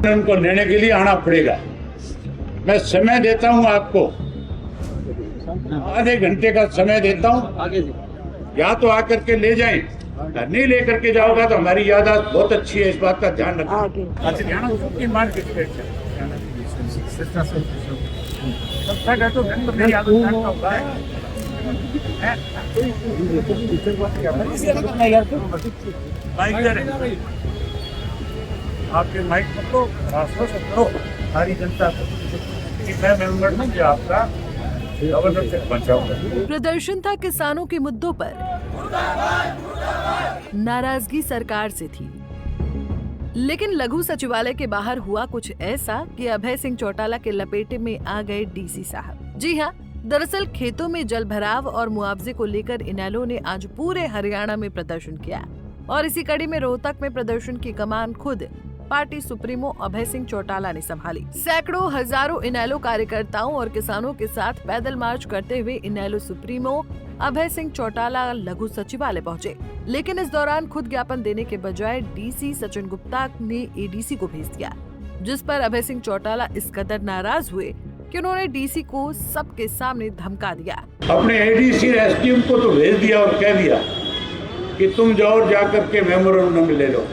उनको लेने के लिए आना पड़ेगा। मैं समय देता हूं आपको, आधे घंटे का समय देता हूं, या तो आकर के ले जाएं, नहीं लेकर के जाओगा तो हमारी याददाश्त बहुत अच्छी है, इस बात का ध्यान रखें। आपके माइक को रास्ता से करो सारी जनता को कि मैं मेंबर में जो आपका गवर्नर तक पहुंचाऊंगा। प्रदर्शन था किसानों के मुद्दों पर, नाराजगी सरकार से थी, लेकिन लघु सचिवालय के बाहर हुआ कुछ ऐसा कि अभय सिंह चौटाला के लपेटे में आ गए डीसी साहब। जी हाँ, दरअसल खेतों में जल भराव और मुआवजे को लेकर इनेलो ने आज पूरे हरियाणा में प्रदर्शन किया और इसी कड़ी में रोहतक में प्रदर्शन की कमान खुद पार्टी सुप्रीमो अभय सिंह चौटाला ने संभाली। सैकड़ों हजारों इनेलो कार्यकर्ताओं और किसानों के साथ पैदल मार्च करते हुए इनेलो सुप्रीमो अभय सिंह चौटाला लघु सचिवालय पहुंचे, लेकिन इस दौरान खुद ज्ञापन देने के बजाय डीसी सचिन गुप्ता ने एडीसी को भेज दिया, जिस पर अभय सिंह चौटाला इस कदर नाराज हुए कि उन्होंने डीसी को सबके सामने धमका दिया। अपने एडीसी एसडीएम को तो भेज दिया और कह दिया कि तुम जाओ और जाकर के मेमोरेंडम ले लो,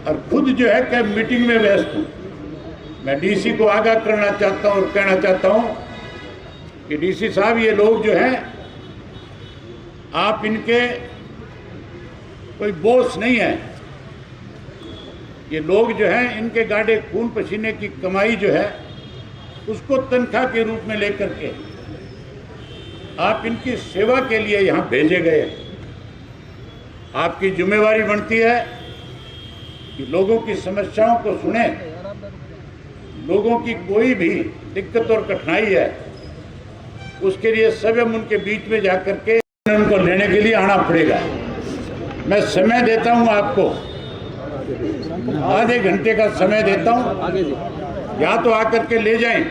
और खुद जो है कि मीटिंग में व्यस्त हूँ। मैं डीसी को आगाह करना चाहता हूँ और कहना चाहता हूँ कि डीसी साहब, ये लोग जो हैं, आप इनके कोई बॉस नहीं है। ये लोग जो हैं, इनके गाड़े खून पसीने की कमाई जो है उसको तनख्वाह के रूप में लेकर के आप इनकी सेवा के लिए यहाँ भेजे गए। आपकी जिम्मेवारी बनती है कि लोगों की समस्याओं को सुने, लोगों की कोई भी दिक्कत और कठिनाई है उसके लिए स्वयं उनके बीच में जाकर के उनको लेने के लिए आना पड़ेगा। मैं समय देता हूं आपको, आधे घंटे का समय देता हूं, या तो आकर के ले जाएं,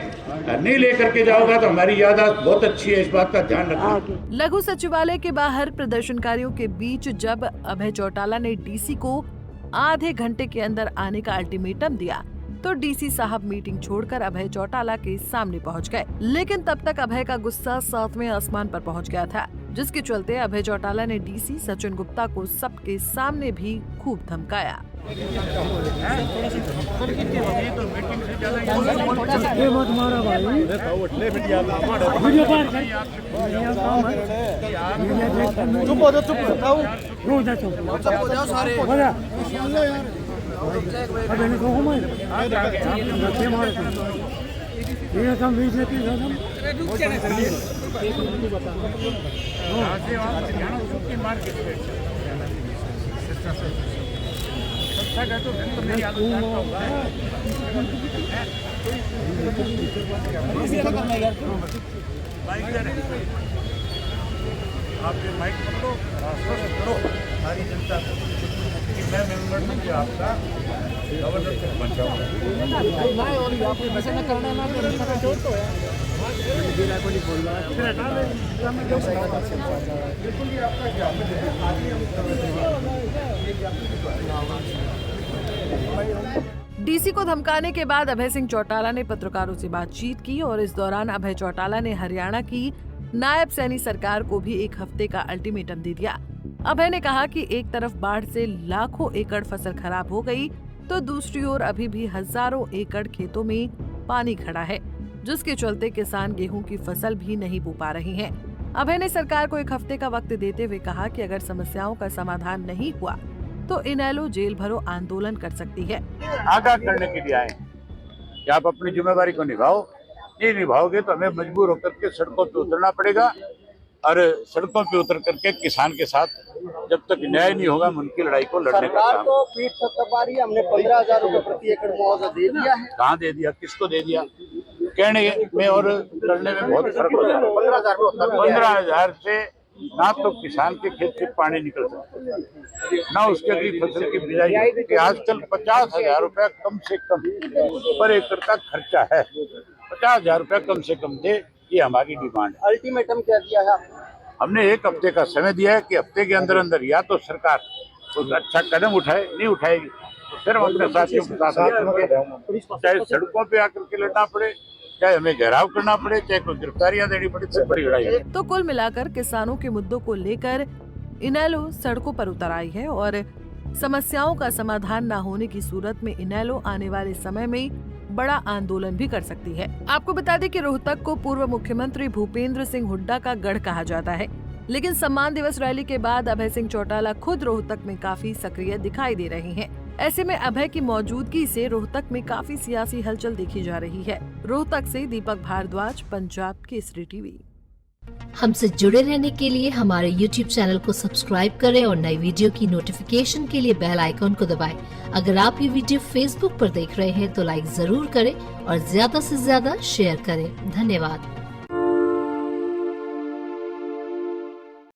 नहीं लेकर के जाओगा तो हमारी याददाश्त बहुत अच्छी है, इस बात का ध्यान रखें। लघु सचिवालय के बाहर प्रदर्शनकारियों के बीच जब अभय चौटाला ने डीसी को आधे घंटे के अंदर आने का अल्टीमेटम दिया तो डीसी साहब मीटिंग छोड़कर अभय चौटाला के सामने पहुंच गए, लेकिन तब तक अभय का गुस्सा 7वें आसमान पर पहुंच गया था, जिसके चलते अभय चौटाला ने डीसी सचिन गुप्ता को सबके सामने भी खूब धमकाया। आपके माइक को रास्ता से करो सारी जनता को कि मैं मेंबर में जो आपका गवर्नर तक पहुंचाऊंगा। डीसी को धमकाने के बाद अभय सिंह चौटाला ने पत्रकारों से बातचीत की और इस दौरान अभय चौटाला ने हरियाणा की नायब सैनी सरकार को भी 1 हफ्ते का अल्टीमेटम दे दिया। अभय ने कहा कि एक तरफ बाढ़ से लाखों एकड़ फसल खराब हो गई, तो दूसरी ओर अभी भी हजारों एकड़ खेतों में पानी खड़ा है, जिसके चलते किसान गेहूं की फसल भी नहीं बो पा रहे हैं। अभय ने सरकार को 1 हफ्ते का वक्त देते हुए कहा कि अगर समस्याओं का समाधान नहीं हुआ तो इनेलो जेल भरो आंदोलन कर सकती है। आगाह करने के लिए आए कि आप अपनी जिम्मेवारी को निभाओ, नहीं निभाओगे तो हमें मजबूर होकर के सड़कों पे उतरना पड़ेगा, और सड़कों पे उतर करके किसान के साथ जब तक न्याय नहीं होगा हम उनकी लड़ाई को लड़ने का काम। तो पीठ थपथपा रही है, हमने 15,000 रुपए प्रति एकड़ मुआवजा दे दिया है। कहाँ दे दिया, किसको दे दिया? कहने में और करने में बहुत फर्क होता है। 15,000 से ना तो किसान के खेत से पानी निकल सकता, ना उसके अगली फसल की बिजाई की। आजकल 50,000 रुपया कम से कम पर एकड़ का खर्चा है। 50,000 रुपया कम से कम दे, ये हमारी डिमांड है। अल्टीमेटम क्या दिया है आपने? हमने 1 हफ्ते का समय दिया है कि हफ्ते के अंदर अंदर या तो सरकार कुछ अच्छा कदम उठाए, नहीं उठाएगी फिर हम अपने साथियों के साथ लड़ेंगे। चाहे सड़कों पे आकर के लड़ना पड़े, चाहे हमें घेराव करना पड़े, चाहे कोई गिरफ्तारियां देनी पड़े, फिर बड़ी लड़ाई है। तो कुल मिलाकर किसानों के मुद्दों को लेकर इनेलो सड़कों पर उतर आई है और समस्याओं का समाधान न होने की सूरत में इनेलो आने वाले समय में बड़ा आंदोलन भी कर सकती है। आपको बता दें कि रोहतक को पूर्व मुख्यमंत्री भूपेंद्र सिंह हुड्डा का गढ़ कहा जाता है, लेकिन सम्मान दिवस रैली के बाद अभय सिंह चौटाला खुद रोहतक में काफी सक्रिय दिखाई दे रहे हैं। ऐसे में अभय की मौजूदगी से रोहतक में काफी सियासी हलचल देखी जा रही है। रोहतक से दीपक भारद्वाज, पंजाब केसरी टीवी। हमसे जुड़े रहने के लिए हमारे YouTube चैनल को सब्सक्राइब करें और नई वीडियो की नोटिफिकेशन के लिए बेल आइकॉन को दबाएं। अगर आप ये वीडियो Facebook पर देख रहे हैं तो लाइक जरूर करें और ज्यादा से ज्यादा शेयर करें। धन्यवाद।